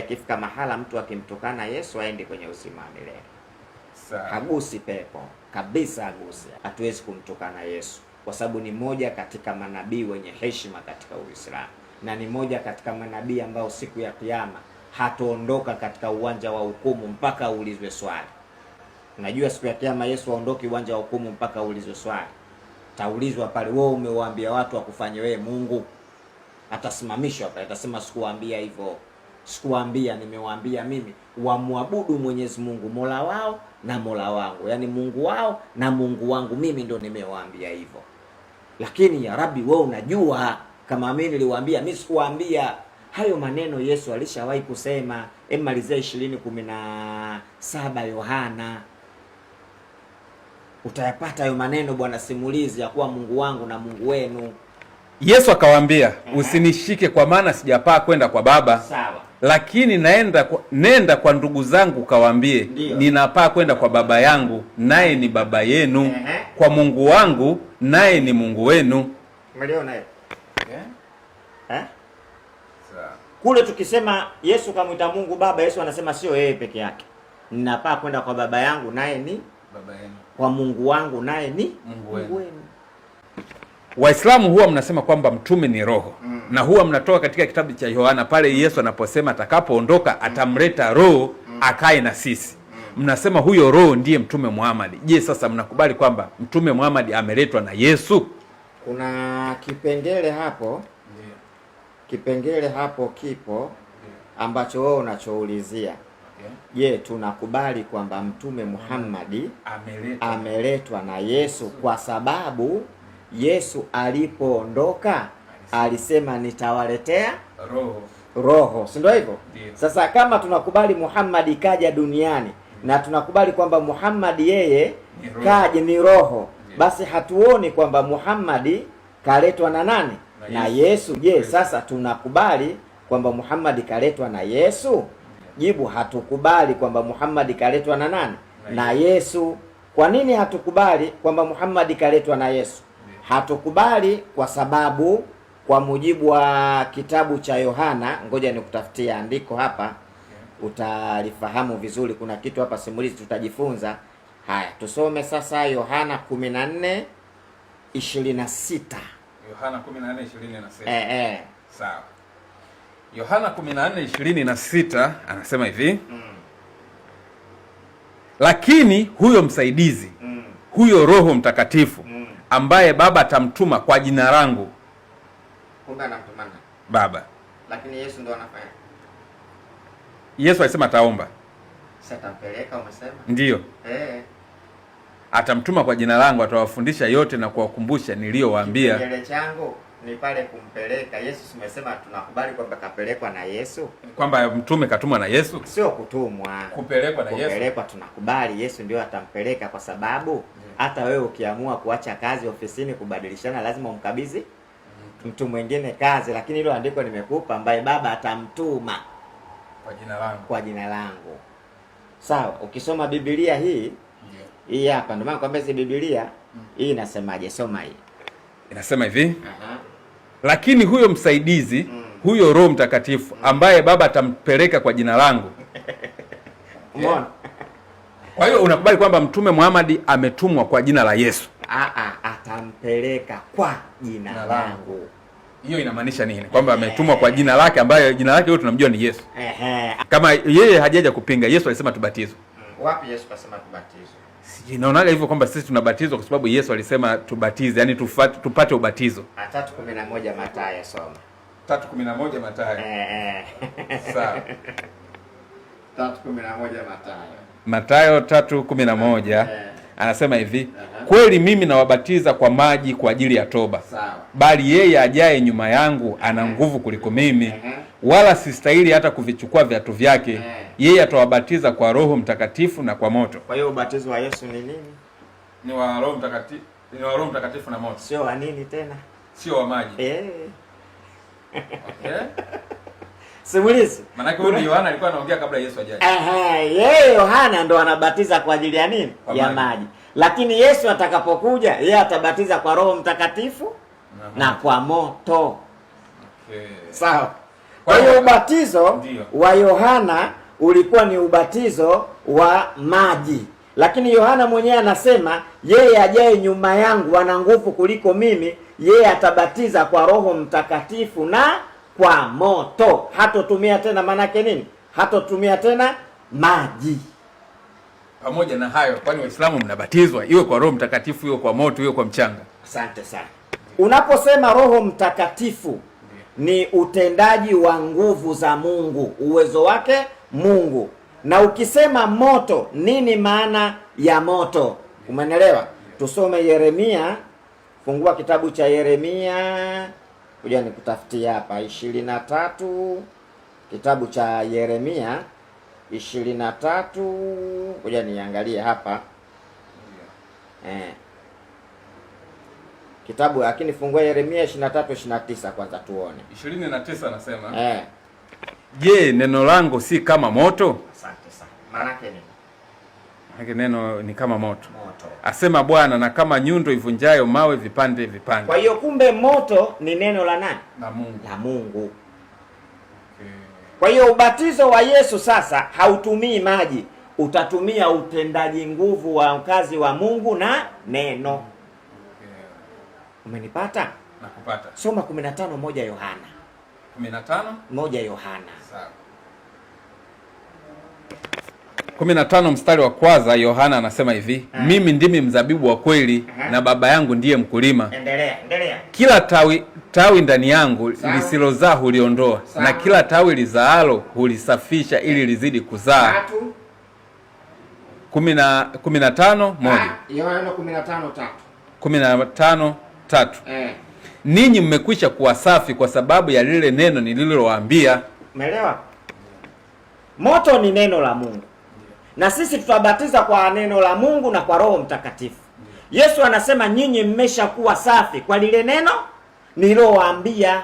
akifika mahala mtu akimtukana Yesu aende kwenye uzima wa milele. Hagusi pepo kabisa, hagusi. Hatuwezi kumtukana Yesu kwa sababu ni moja katika manabii wenye heshima katika Uislamu, na ni moja katika manabii ambao siku ya Kiyama hataondoka katika uwanja wa hukumu mpaka aulizwe swali. Unajua siku ya Kiyama Yesu aondoki uwanja wa hukumu mpaka aulizwe swali. Taulizwa pale, wewe umewaambia watu wakufanye wewe Mungu? Atasimamishwa pale, atasema sikuwaambia hivyo. Sikuwaambia, nimewaambia mimi wamwabudu Mwenyezi Mungu Mola wao na Mola wangu, yaani Mungu wao na Mungu wangu, mimi ndo nimewaambia hivyo. Lakini ya Rabbi, wewe unajua kama mimi niliwaambia? Mimi sikuwaambia. Hayo maneno Yesu alishawahi kusema. Malizia 20:17 Yohana, utayapata hayo maneno Bwana simulizi ya kuwa Mungu wangu na Mungu wenu. Yesu akawaambia, usinishike kwa maana sijapaa kwenda kwa Baba. Sawa. Lakini nenda kwa ndugu zangu kawaambie, ninapaa kwenda kwa Baba yangu naye ni Baba yenu, kwa Mungu wangu naye ni Mungu wenu. Umeelewa hiyo? Kule tukisema Yesu kamwita Mungu Baba, Yesu anasema sio yeye peke yake. Ninapaa kwenda kwa Baba yangu naye ni Baba yenu, kwa Mungu wangu naye ni Mungu wenu. Waislamu huwa mnasema kwamba mtume ni roho. Na huwa mnatoka katika kitabu cha Yohana pale Yesu anaposema atakapoondoka atamleta roho akae na sisi. Mnasema huyo roho ndiye mtume Muhammad. Je, sasa mnakubali kwamba mtume Muhammad ameletwa na Yesu? Kuna kipengele hapo. Kipengele hapo kipo ambacho wewe unachoulizia. Je, tunakubali kwamba mtume Muhammad ameletwa na Yesu kwa sababu Yesu alipoondoka alisema nitawaletea roho, si ndio hivyo? Sasa kama tunakubali Muhammad kaja duniani na tunakubali kwamba Muhammad yeye kaja ni roho, basi hatuoni kwamba Muhammad kaletwa na nani? Na Yesu. Je, sasa tunakubali kwamba Muhammad kaletwa na Yesu? Jibu, hatukubali kwamba Muhammad kaletwa na nani? Na Yesu. Kwa nini hatukubali kwamba Muhammad kaletwa na Yesu? Hatukubali kwa sababu kwa mujibu wa kitabu cha Yohana, ngoja nikutafutia andiko hapa utalifahamu vizuri. Kuna kitu hapa simulizi tutajifunza. Haya, tusome sasa Yohana 14:26. Yohana 14:26. Sawa. Yohana 14:26 anasema hivi. Lakini huyo msaidizi, huyo Roho Mtakatifu ambaye Baba atamtuma kwa jina langu. Kumbe anamtuma Baba. Lakini Yesu ndo anafanya. Yesu alisema ataomba. Sasa atampeleka, umesema? Ndio. Atamtuma kwa jina langu, atawafundisha yote na kuwakumbusha niliyowaambia. Kipengele changu ni pale kumpeleka. Yesu umesema tunakubali kwamba kapelekwa na Yesu? Kwamba mtume katumwa na Yesu? Sio kutumwa. Kupelekwa na Yesu. Kupelekwa tunakubali Yesu ndio atampeleka kwa sababu hata wewe ukiamua kuacha kazi ofisini kubadilishana lazima umkabidhi mtu mwingine kazi, lakini hilo andiko nimekupa ambaye Baba atamtuma kwa jina langu. Kwa jina langu. Sawa, ukisoma Biblia hii hii hapa ndio maana kwamba Biblia hii inasemaje? Soma hii. Inasema hivi. Lakini huyo msaidizi, huyo Roho Mtakatifu ambaye Baba atampeleka kwa jina langu. Umeona? Kwa hiyo unakubali kwamba mtume Muhammad ametumwa kwa jina la Yesu? Atampeleka kwa jina langu. Hiyo inamaanisha nini? Kwamba ametumwa kwa jina lake ambaye jina lake yote tunamjua ni Yesu. Kama yeye hajaja kupinga, Yesu alisema tubatizwe. Wapi Yesu kasema tubatizwe? Naonaga hivyo kwamba sisi tunabatizwa kwa sababu Yesu alisema tubatize, yani tupate ubatizo. 3:11 Mathayo soma. 3:11 Mathayo. Sawa. 3:11 Mathayo. Mathayo 3:11 anasema hivi, kweli mimi nawabatiza kwa maji kwa ajili ya toba. Sawa. Bali yeye ajaye nyuma yangu ana nguvu kuliko mimi, wala sistahili hata kuvichukua viatu vyake. Yeye atawabatiza kwa Roho Mtakatifu na kwa moto. Kwa hiyo ubatizo wa Yesu ni nini? Ni wa Roho Mtakatifu, ni wa Roho Mtakatifu na moto. Sio wa nini tena? Sio wa maji. Okay. Simulizi. Maana huyu Yohana alikuwa anaongea kabla Yesu ajaje. Yeye Yohana ndo anabatiza kwa ajili ya nini? Ya maji. Lakini Yesu atakapokuja, yeye atabatiza kwa Roho Mtakatifu na kwa moto. Okay. Sawa. Kwa hiyo ubatizo wa Yohana ulikuwa ni ubatizo wa maji, lakini Yohana mwenyewe anasema yeye ajaye nyuma yangu ana nguvu kuliko mimi, yeye atabatiza kwa Roho Mtakatifu na kwa moto. Hatotumia tena, manake nini? Hatotumia tena maji. Pamoja na hayo, kwani Waislamu mnabatizwa iwe kwa Roho Mtakatifu, iwe kwa moto, iwe kwa mchanga? Asante sana. Unaposema Roho Mtakatifu ni utendaji wa nguvu za Mungu, uwezo wake Mungu. Na ukisema moto, nini maana ya moto? Umeelewa? Tusome Yeremia, fungua kitabu cha Yeremia, kuja nikutafutia hapa 23, kitabu cha Yeremia 23, kuja niangalie hapa kitabu, lakini fungua Yeremia 23:29 kwanza tuone. 29 anasema je, neno langu si kama moto? Asante sana. Maana yake nini? Maana neno ni kama moto. Asema Bwana, na kama nyundo ivunjayo mawe vipande vipande. Kwa hiyo kumbe moto ni neno la nani? La Mungu. La Mungu. Kwa hiyo ubatizo wa Yesu sasa hautumii maji, utatumia utendaji nguvu wa kazi wa Mungu na neno. Umenipata? Nakupata. Soma 15:1 Yohana. 15:1 Yohana. Sawa. 15 mstari wa kwanza Yohana anasema hivi, mimi ndimi mzabibu wa kweli na Baba yangu ndiye mkulima. Endelea. Kila tawi ndani yangu lisilozaa huliondoa, na kila tawi lizaalo hulisafisha ili lizidi kuzaa. 15:1. Yohana 15:3. 15:3. Ninyi mmekwisha kuwa safi kwa sababu ya lile neno nililowaambia. Umeelewa? Moto ni neno la Mungu. Na sisi tutabatiza kwa neno la Mungu na kwa Roho Mtakatifu. Yesu anasema nyinyi mmeshakuwa safi kwa lile neno nililowaambia.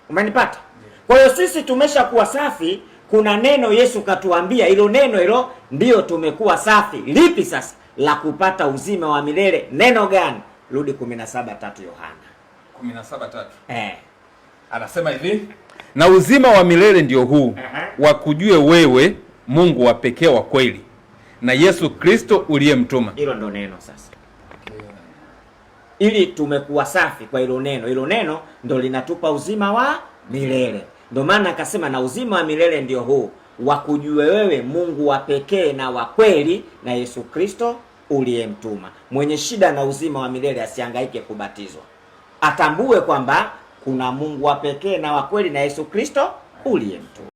Umenipata? Kwa hiyo sisi tumeshakuwa safi, kuna neno Yesu katuambia, hilo neno hilo ndio tumekuwa safi. Lipi sasa? La kupata uzima wa milele. Neno gani? Rudi 17:3 Yohana. 17:3. Anasema hivi, na uzima wa milele ndio huu, wakujue wewe Mungu wa pekee wa kweli na Yesu Kristo uliyemtuma. Hilo ndo neno sasa. Ili tumekuwa safi kwa hilo neno. Hilo neno ndo linatupa uzima wa milele. Ndio maana akasema na uzima wa milele ndio huu, wakujue wewe Mungu wa pekee na wa kweli na Yesu Kristo uliyemtuma. Mwenye shida na uzima wa milele asihangaike kubatizwa. Atambue kwamba kuna Mungu wa pekee na wa kweli na Yesu Kristo uliyemtuma.